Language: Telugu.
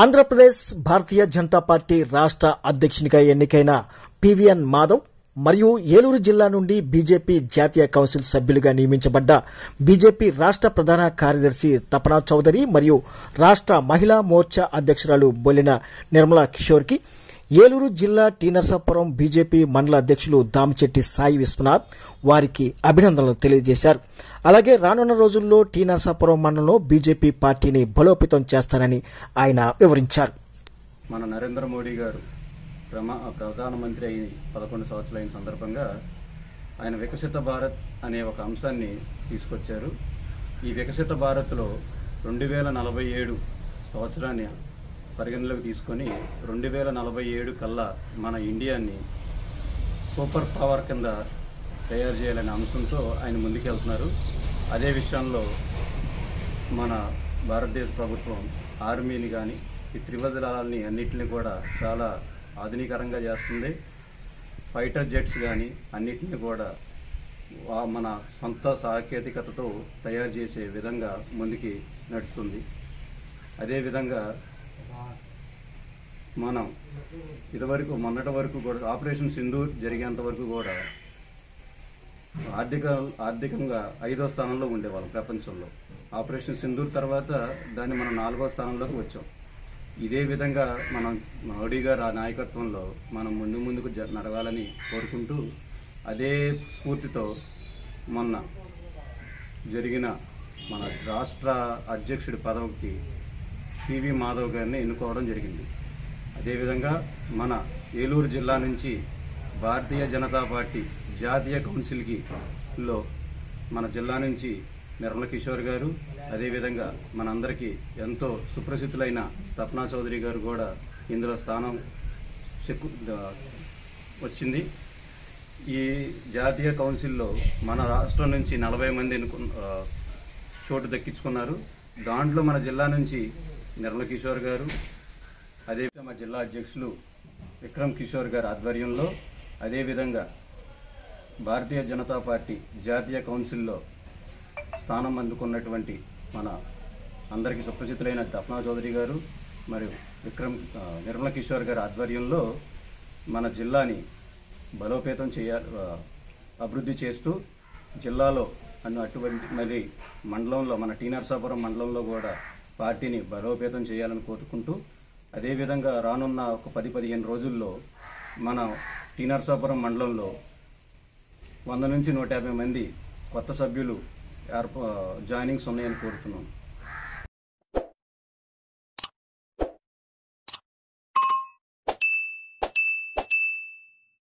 ఆంధ్రప్రదేశ్ భారతీయ జనతా పార్టీ రాష్ట్ర అధ్యక్షునిగా ఎన్నికైన పివిఎన్ మాధవ్ మరియు ఏలూరు జిల్లా నుండి బీజేపీ జాతీయ కౌన్సిల్ సభ్యులుగా నియమించబడ్డ బీజేపీ రాష్ట్ర ప్రధాన కార్యదర్శి తపనా చౌదరి మరియు రాష్ట్ర మహిళా మోర్చా అధ్యక్షురాలు బొల్లిన నిర్మలా కిషోర్కి ఏలూరు జిల్లా టీ నరసాపురం బీజేపీ మండల అధ్యక్షులు దామచెట్టి సాయి విశ్వనాథ్ వారికి అభినందనలు తెలియజేశారు. అలాగే రానున్న రోజుల్లో టీ నరసాపురం మండలంలో బీజేపీ పార్టీని బలోపేతం చేస్తారని ఆయన వివరించారు. మన నరేంద్ర మోడీ గారు ప్రధానమంత్రి అయిన 11 సంవత్సరాలు అయిన సందర్భంగా ఆయన వికసిత భారత్ అనే ఒక అంశాన్ని తీసుకొచ్చారు. ఈ వికసిత భారత్లో 2047 సంవత్సరాన్ని పరిగణలోకి తీసుకొని 2047 కల్లా మన ఇండియాని సూపర్ పవర్ కింద తయారు చేయాలనే అంశంతో ఆయన ముందుకెళ్తున్నారు. అదే విషయంలో మన భారతదేశ ప్రభుత్వం ఆర్మీని కానీ ఈ త్రివిధ దళాలని అన్నింటినీ కూడా చాలా ఆధునీకరంగా చేస్తుంది. ఫైటర్ జెట్స్ కానీ అన్నిటిని కూడా మన సొంత సాంకేతికతతో తయారు చేసే విధంగా ముందుకి నడుస్తుంది. అదేవిధంగా మనం ఇదివరకు మొన్నటి వరకు కూడా ఆపరేషన్ సింధూర్ జరిగేంత వరకు కూడా ఆర్థికంగా 5వ స్థానంలో ఉండేవాళ్ళం ప్రపంచంలో. ఆపరేషన్ సింధూర్ తర్వాత దాన్ని మనం 4వ స్థానంలోకి వచ్చాం. ఇదే విధంగా మనం మోడీ గారు ఆ నాయకత్వంలో మనం ముందుకు నడవాలని కోరుకుంటూ అదే స్ఫూర్తితో మొన్న జరిగిన మన రాష్ట్ర అధ్యక్షుడి పదవికి పివి మాధవ్ గారిని ఎన్నుకోవడం జరిగింది. అదేవిధంగా మన ఏలూరు జిల్లా నుంచి భారతీయ జనతా పార్టీ జాతీయ కౌన్సిల్కి మన జిల్లా నుంచి నిర్మలా కిషోర్ గారు, అదేవిధంగా మనందరికీ ఎంతో సుప్రసిద్ధులైన తపనా చౌదరి గారు కూడా ఇందులో స్థానం వచ్చింది. ఈ జాతీయ కౌన్సిల్లో మన రాష్ట్రం నుంచి 40 మంది చోటు దక్కించుకున్నారు. దాంట్లో మన జిల్లా నుంచి నిర్మలా కిషోర్ గారు, అదే మా జిల్లా అధ్యక్షులు విక్రమ్ కిషోర్ గారి ఆధ్వర్యంలో, అదేవిధంగా భారతీయ జనతా పార్టీ జాతీయ కౌన్సిల్లో స్థానం అందుకున్నటువంటి మన అందరికీ సుప్రసిద్ధులైన తపనా చౌదరి గారు మరియు నిర్మలా కిషోర్ గారి ఆధ్వర్యంలో మన జిల్లాని బలోపేతం అభివృద్ధి చేస్తూ జిల్లాలో అటువంటి మరి మండలంలో మన టీ నరసాపురం మండలంలో కూడా పార్టీని బలోపేతం చేయాలని కోరుకుంటూ, అదేవిధంగా రానున్న ఒక 10-15 రోజుల్లో మన టీ నరసాపురం మండలంలో 100 నుంచి 150 మంది కొత్త సభ్యులు జాయినింగ్స్ ఉన్నాయని కోరుతున్నాం.